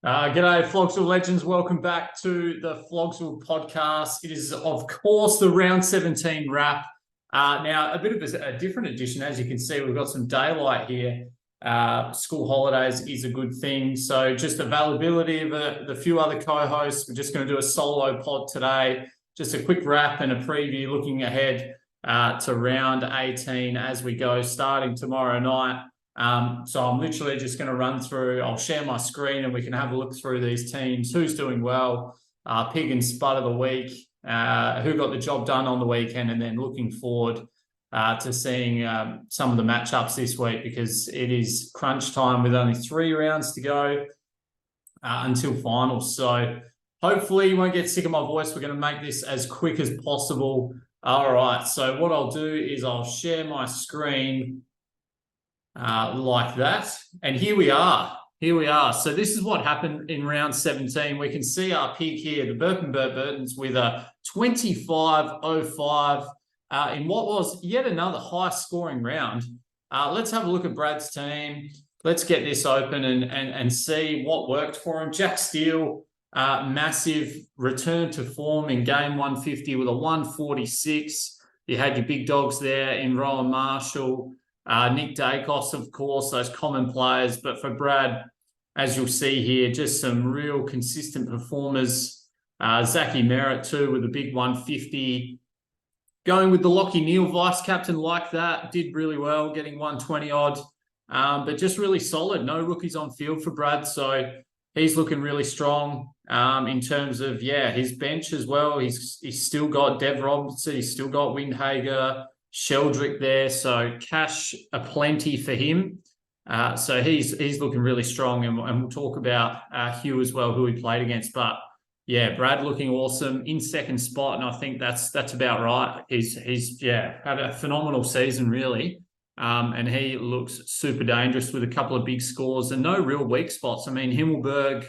G'day, Flogsville legends. Welcome back to the Flogsville podcast. It is, of course, the round 17 wrap. Now, a bit of a different edition. As you can see, we've got some daylight here. School holidays is a good thing. So just availability of the few other co-hosts. We're just going to do a solo pod today. Just a quick wrap and a preview looking ahead to round 18 as we go, starting tomorrow night. So I'm literally just going to run through, I'll share my screen and we can have a look through these teams, who's doing well, pig and spud of the week, who got the job done on the weekend, and then looking forward to seeing some of the matchups this week, because it is crunch time with only 3 rounds to go until finals. So hopefully you won't get sick of my voice. We're going to make this as quick as possible. All right, so what I'll do is I'll share my screen like that. And here we are. So this is what happened in round 17. We can see our peak here, the Burtons with a 25.05 in what was yet another high-scoring round. Let's have a look at Brad's team. Let's get this open and see what worked for him. Jack Steele, massive return to form in game 150 with a 146. You had your big dogs there in Rowan Marshall, Nick Dacos, of course, those common players. But for Brad, as you'll see here, just some real consistent performers. Zachy Merrett too with a big 150. Going with the Lockie Neal vice captain like that, did really well, getting 120 odd. But just really solid. No rookies on field for Brad, so he's looking really strong in terms of, his bench as well. He's still got Dev Robinson, he's still got Windhager, Sheldrick there, so cash aplenty for him. So he's looking really strong, and we'll talk about Hugh as well, who he played against. But yeah, Brad looking awesome in second spot, and I think that's about right. He's had a phenomenal season really, and he looks super dangerous with a couple of big scores and no real weak spots. I mean, Himmelberg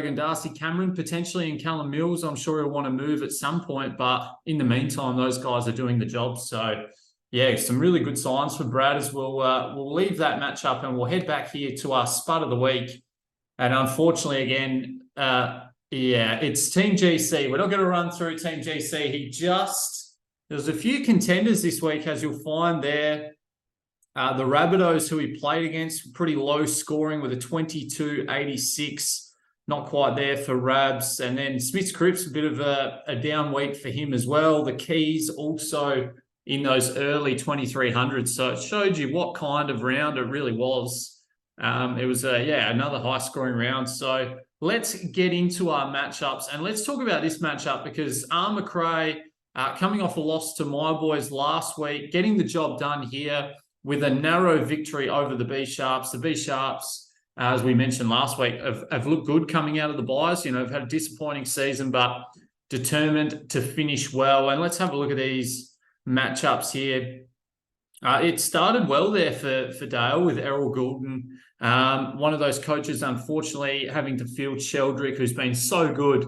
and Darcy Cameron potentially, and Callum Mills, I'm sure he'll want to move at some point, but in the meantime, those guys are doing the job. So yeah, some really good signs for Brad as we'll leave that matchup and we'll head back here to our spud of the week. And unfortunately, again, it's Team GC. We're not going to run through Team GC. There's a few contenders this week, as you'll find there. The Rabbitohs, who he played against, pretty low scoring with a 22.86. Not quite there for Rabs. And then Smith's Cripps, a bit of a down week for him as well. The Keys also in those early 2300s. So it showed you what kind of round it really was. It was another high scoring round. So let's get into our matchups, and let's talk about this matchup, because McRae, coming off a loss to my boys last week, getting the job done here with a narrow victory over the B-Sharps. The B-Sharps, as we mentioned last week, have looked good coming out of the buys. Have had a disappointing season, but determined to finish well. And let's have a look at these matchups here. It started well there for Dale with Errol Goulden. One of those coaches, unfortunately, having to field Sheldrick, who's been so good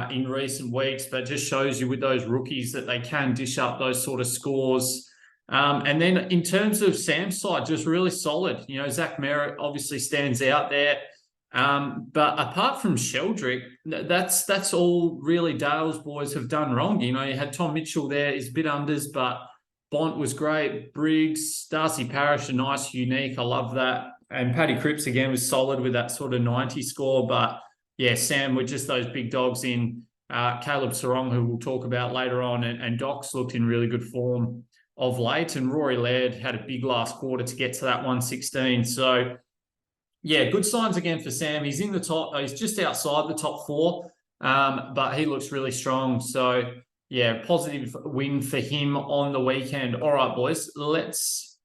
in recent weeks, but just shows you with those rookies that they can dish up those sort of scores. And then in terms of Sam's side, just really solid. Zach Merrett obviously stands out there. But apart from Sheldrick, that's all really Dale's boys have done wrong. You had Tom Mitchell there, he's a bit unders, but Bont was great. Briggs, Darcy Parish, a nice unique. I love that. And Paddy Cripps again was solid with that sort of 90 score. But yeah, Sam with just those big dogs in. Caleb Sarong, who we'll talk about later on, and Docs looked in really good form of late, and Rory Laird had a big last quarter to get to that 116. So yeah, good signs again for Sam. He's in the top, he's just outside the top 4, but he looks really strong. So yeah, positive win for him on the weekend. All right, boys, let's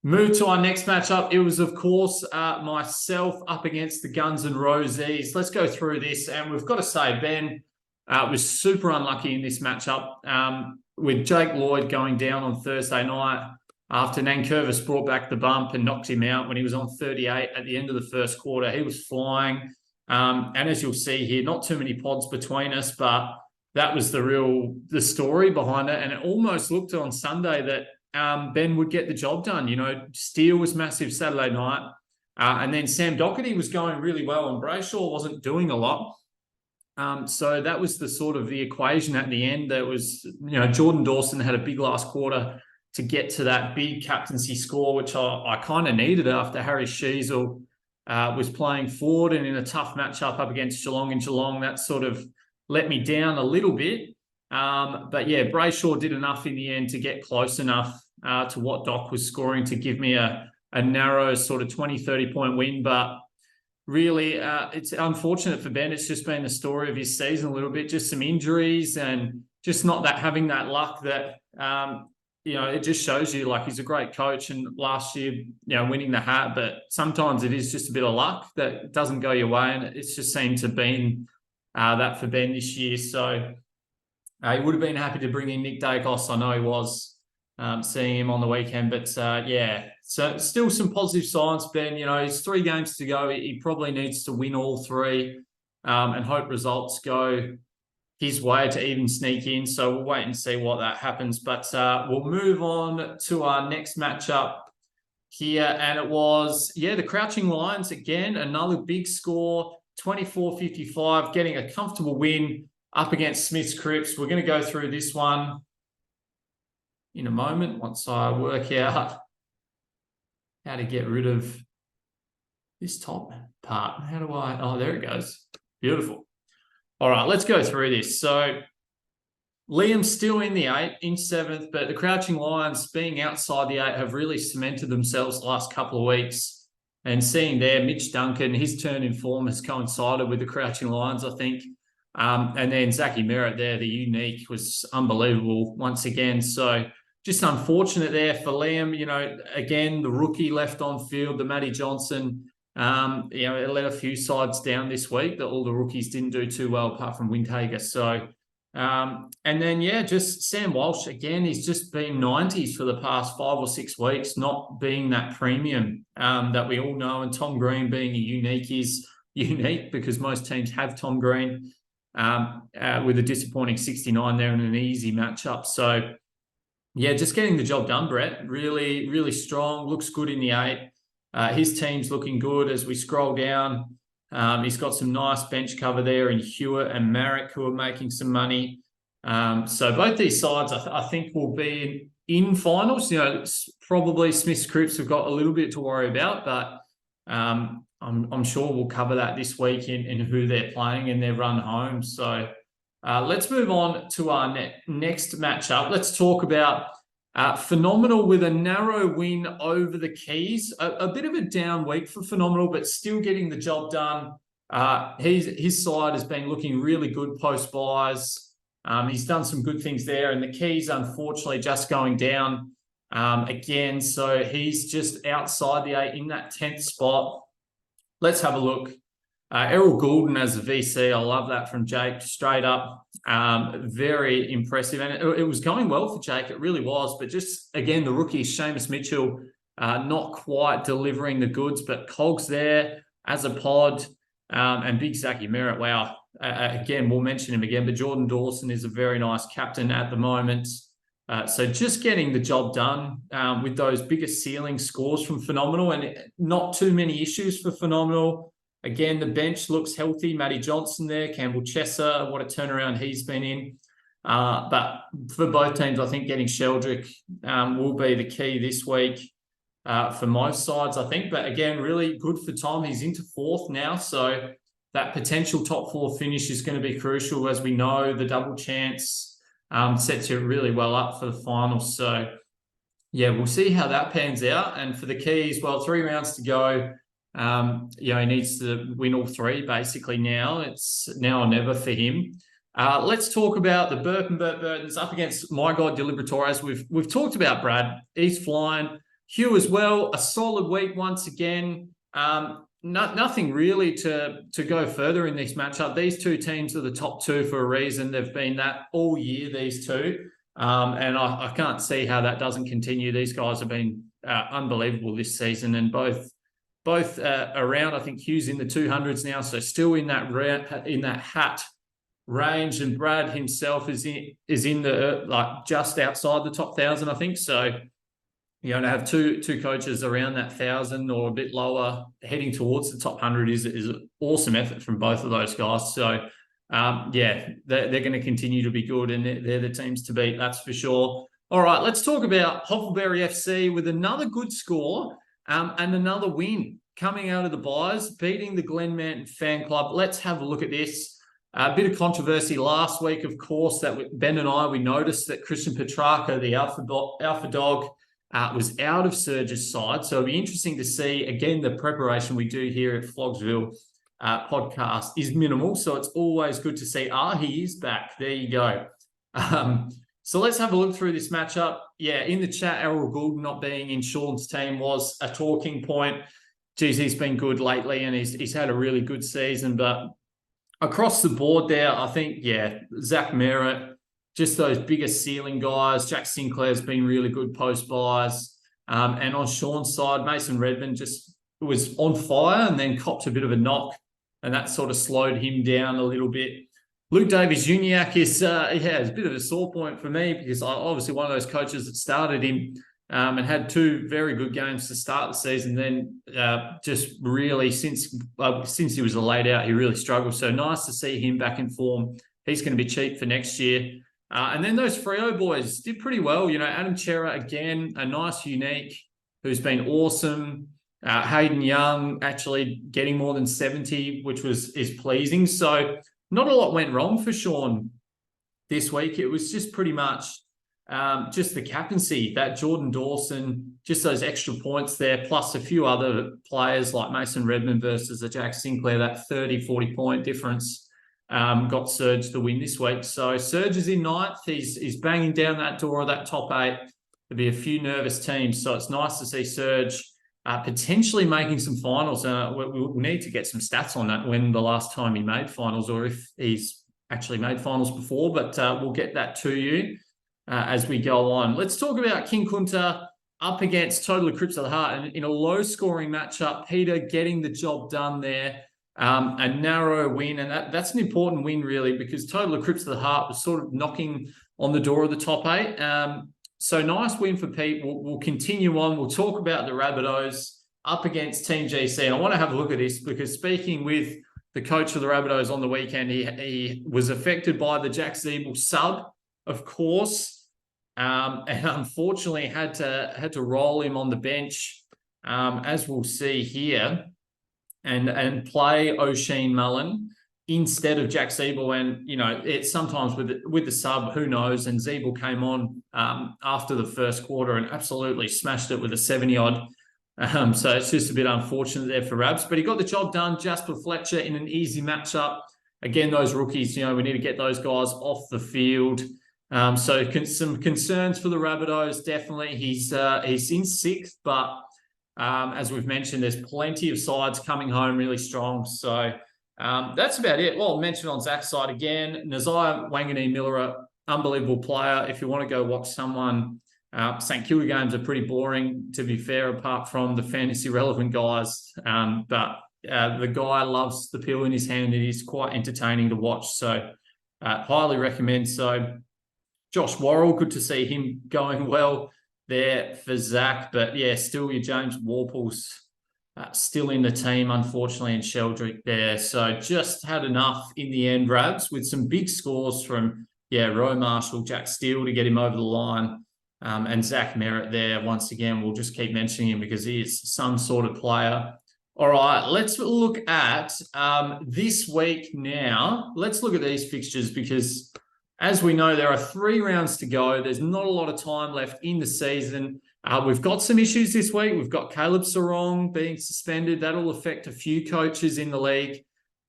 move to our next matchup. It was, of course, myself up against the Guns and Roses. Let's go through this, and we've got to say Ben was super unlucky in this matchup, with Jake Lloyd going down on Thursday night after Nankervis brought back the bump and knocked him out when he was on 38 at the end of the first quarter. He was flying. And as you'll see here, not too many pods between us, but that was the story behind it. And it almost looked on Sunday that Ben would get the job done. Steele was massive Saturday night. And then Sam Doherty was going really well and Brayshaw wasn't doing a lot. So that was the sort of the equation at the end. There was, Jordan Dawson had a big last quarter to get to that big captaincy score, which I kind of needed after Harry Sheasel was playing forward and in a tough matchup up against Geelong in Geelong. That sort of let me down a little bit. But yeah, Brayshaw did enough in the end to get close enough to what Doc was scoring to give me a narrow sort of 20, 30-point win. But really, it's unfortunate for Ben. It's just been the story of his season a little bit, just some injuries and just not having that luck that, it just shows you like he's a great coach and last year, winning the hat, but sometimes it is just a bit of luck that doesn't go your way. And it's just seemed to have been that for Ben this year. So he would have been happy to bring in Nick Dacos. I know he was seeing him on the weekend, but so still some positive signs, Ben. He's 3 games to go. He probably needs to win all 3 and hope results go his way to even sneak in. So we'll wait and see what that happens. But we'll move on to our next matchup here. And it was, the Crouching Lions again, another big score, 24-55, getting a comfortable win up against Smith's Cripps. We're going to go through this one in a moment once I work out how to get rid of this top part. How do I? Oh, there it goes. Beautiful. All right, let's go through this. So Liam's still in the 8, in 7th, but the Crouching Lions being outside the 8 have really cemented themselves the last couple of weeks. And seeing there, Mitch Duncan, his turn in form has coincided with the Crouching Lions, I think. And then Zachy Merrett there, the unique, was unbelievable once again. So just unfortunate there for Liam. Again, the rookie left on field, the Matty Johnson, it let a few sides down this week that all the rookies didn't do too well apart from Windhager. So, and then, just Sam Walsh, again, he's just been 90s for the past 5 or 6 weeks, not being that premium that we all know. And Tom Green being a unique is unique because most teams have Tom Green with a disappointing 69 there in an easy matchup. So, just getting the job done, Brett. Really, really strong. Looks good in the 8. His team's looking good as we scroll down. He's got some nice bench cover there in Hewitt and Merrett who are making some money. So both these sides, I think, will be in finals. Probably Smith's Cripps have got a little bit to worry about, but I'm sure we'll cover that this week in who they're playing in their run home. So let's move on to our next matchup. Let's talk about Phenomenal with a narrow win over the Keys. A bit of a down week for Phenomenal, but still getting the job done. His side has been looking really good post-buys. He's done some good things there, and the Keys, unfortunately, just going down again. So he's just outside the 8 in that 10th spot. Let's have a look. Errol Goulden as a VC. I love that from Jake, straight up. Very impressive. And it was going well for Jake. It really was. But just, again, the rookie, Seamus Mitchell, not quite delivering the goods, but Cogs there as a pod. And big Zachy Merrett, wow. Again, we'll mention him again, but Jordan Dawson is a very nice captain at the moment. So just getting the job done with those bigger ceiling scores from Phenomenal, and not too many issues for Phenomenal. Again, the bench looks healthy. Matty Johnson there, Campbell Chesser, what a turnaround he's been in. But for both teams, I think getting Sheldrick will be the key this week for most sides, I think. But again, really good for Tom. He's into 4th now, so that potential top 4 finish is going to be crucial. As we know, the double chance sets you really well up for the finals. So, we'll see how that pans out. And for the Keys, 3 rounds to go. He needs to win all 3 basically now. It's now or never for him. Let's talk about the Burp and Burt Burtons up against My God de Liberatores. We've talked about Brad. He's flying. Hugh as well, a solid week once again. Nothing really to go further in this matchup. These 2 teams are the top 2 for a reason. They've been that all year, these 2. And I can't see how that doesn't continue. These guys have been unbelievable this season, and both around. I think Hugh's in the 200s now, so still in that hat range, and Brad himself is in the just outside the top 1,000, I think. So To have two coaches around that 1,000 or a bit lower, heading towards the top 100 is an awesome effort from both of those guys. So, they're going to continue to be good, and they're the teams to beat, that's for sure. All right, let's talk about Hoffleberry FC with another good score and another win coming out of the buys, beating the Glenmanton Fan Club. Let's have a look at this. A bit of controversy last week, of course, that Ben and I, we noticed that Christian Petrarca, the alpha dog, was out of Surge's side. So it'll be interesting to see. Again, the preparation we do here at Flogsville podcast is minimal. So it's always good to see, he is back. There you go. So let's have a look through this matchup. Yeah, in the chat, Errol Gould not being in Sean's team was a talking point. Geez, he's been good lately, and he's had a really good season. But across the board there, I think, Zach Merrett, just those bigger ceiling guys. Jack Sinclair's been really good post-buys. And on Sean's side, Mason Redmond just was on fire and then copped a bit of a knock, and that sort of slowed him down a little bit. Luke Davies-Uniacke is a bit of a sore point for me, because I'm obviously one of those coaches that started him and had two very good games to start the season. Then just really, since he was laid out, he really struggled. So nice to see him back in form. He's going to be cheap for next year. And then those Freo boys did pretty well. Adam Chera, again, a nice unique who's been awesome. Hayden Young actually getting more than 70, which is pleasing. So not a lot went wrong for Sean this week. It was just pretty much just the captaincy, that Jordan Dawson, just those extra points there, plus a few other players like Mason Redmond versus a Jack Sinclair, that 30, 40-point difference got Surge the win this week. So Surge is in ninth. He's banging down that door of that top 8. There'll be a few nervous teams. So it's nice to see Surge potentially making some finals. We'll need to get some stats on that, when the last time he made finals, or if he's actually made finals before. But we'll get that to you as we go on. Let's talk about King Kunta up against Total Eclipse of the Heart. And in a low-scoring matchup, Peter getting the job done there. A narrow win, and that's an important win, really, because Total Eclipse of the Heart was sort of knocking on the door of the top 8. So nice win for Pete. We'll continue on. We'll talk about the Rabbitohs up against Team GC. And I want to have a look at this, because speaking with the coach of the Rabbitohs on the weekend, he was affected by the Jack Zeeble sub, of course, and unfortunately had to roll him on the bench, as we'll see here, and play O'Sheen Mullen instead of Jack Zeeble. And it's sometimes with the sub, who knows? And Zeeble came on after the first quarter and absolutely smashed it with a 70-odd. So it's just a bit unfortunate there for Rabs, but he got the job done. Jasper Fletcher in an easy matchup. Again, those rookies, we need to get those guys off the field. So some concerns for the Rabbitohs, definitely. He's in 6th, but as we've mentioned, there's plenty of sides coming home really strong. So that's about it. Well, mentioned on Zach's side again, Nazaya Wanganeen-Miller, unbelievable player. If you want to go watch someone, St Kilda games are pretty boring, to be fair, apart from the fantasy relevant guys. But the guy loves the pill in his hand. It is quite entertaining to watch. So highly recommend. So Josh Worrell, good to see him going well there for Zach. But still your James Warple's still in the team, unfortunately, and Sheldrick there. So just had enough in the end, Rabs, with some big scores from, Roe Marshall, Jack Steele to get him over the line. And Zach Merrett there, once again, we'll just keep mentioning him because he is some sort of player. All right, let's look at this week now. Let's look at these fixtures, because as we know, there are 3 rounds to go. There's not a lot of time left in the season. We've got some issues this week. We've got Caleb Sarong being suspended. That'll affect a few coaches in the league.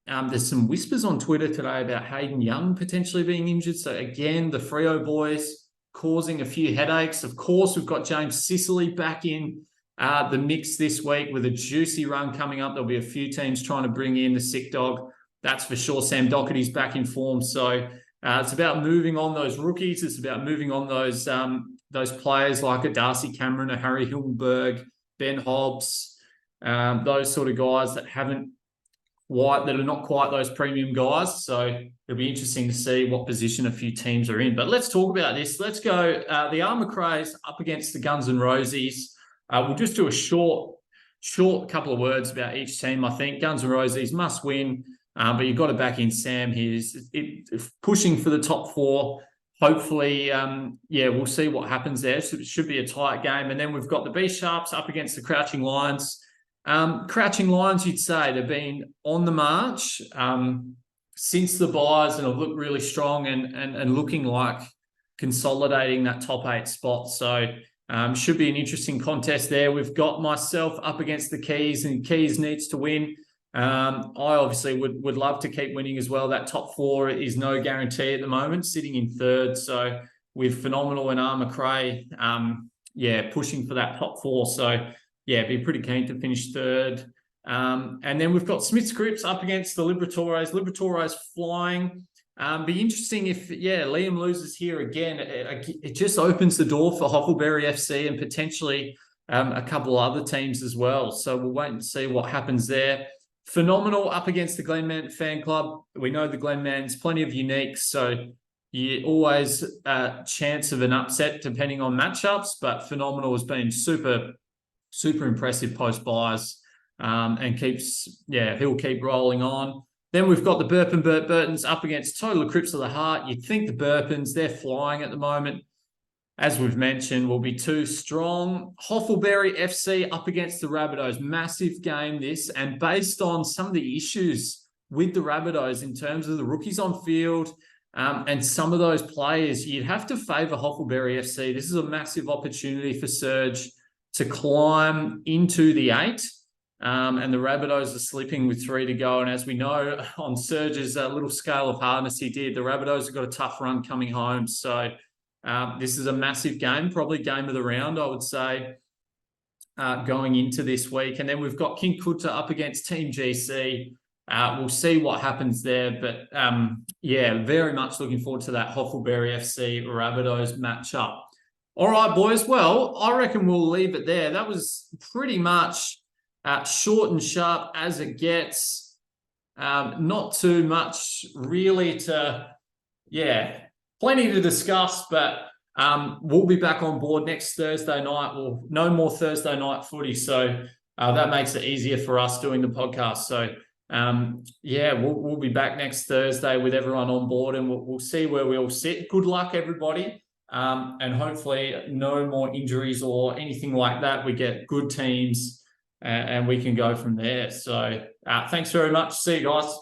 There's some whispers on Twitter today about Hayden Young potentially being injured. So again, the Freo boys causing a few headaches. Of course, we've got James Sicily back in the mix this week with a juicy run coming up. There'll be a few teams trying to bring in the sick dog. That's for sure. Sam Doherty's back in form. So it's about moving on those rookies. It's about moving on those players like a Darcy Cameron, a Harry Hildenberg, Ben Hobbs, those sort of guys that haven't that are not quite those premium guys. So it'll be interesting to see what position a few teams are in. But let's talk about this. Let's go the Armour Craze up against the Guns N' Roses. We'll just do a short couple of words about each team. I think Guns N' Roses must win, but you've got to back in Sam here. Pushing for the top four. Hopefully, we'll see what happens there. So it should be a tight game. And then we've got the B-Sharps up against the Crouching Lions. Crouching Lions, you'd say, they've been on the march since the buys and have looked really strong and looking like consolidating that top 8 spot. So should be an interesting contest there. We've got myself up against the Keys, and Keys needs to win. I obviously would love to keep winning as well. That top 4 is no guarantee at the moment, sitting in 3rd. So with Phenomenal and Armour Cray, pushing for that top 4. So be pretty keen to finish 3rd. And then we've got Smith's Grips up against the Liberatores. Liberatores flying. Be interesting if, Liam loses here again. It just opens the door for Huckleberry FC and potentially a couple of other teams as well. So we'll wait and see what happens there. Phenomenal up against the Glenman Fan Club. We know the Glenman's plenty of uniques, so you always chance of an upset depending on matchups, but Phenomenal has been super impressive post-buys and he'll keep rolling on. Then we've got the Burpin Burtons up against Total Eclipse of the Heart. You'd think the Burpins, they're flying at the moment. As we've mentioned, will be too strong. Huckleberry FC up against the Rabbitohs. Massive game this. And based on some of the issues with the Rabbitohs in terms of the rookies on field and some of those players, you'd have to favour Huckleberry FC. This is a massive opportunity for Surge to climb into the 8. And the Rabbitohs are slipping with 3 to go. And as we know, on Surge's little scale of hardness he did, the Rabbitohs have got a tough run coming home. So this is a massive game, probably game of the round, I would say, going into this week. And then we've got King Kuta up against Team GC. We'll see what happens there. But, very much looking forward to that Huckleberry FC Rabbitohs matchup. All right, boys. Well, I reckon we'll leave it there. That was pretty much short and sharp as it gets. Not too much really plenty to discuss, but we'll be back on board next Thursday night. Well, no more Thursday night footy, so that makes it easier for us doing the podcast. So, we'll be back next Thursday with everyone on board, and we'll see where we all sit. Good luck, everybody, and hopefully no more injuries or anything like that. We get good teams, and we can go from there. So, thanks very much. See you guys.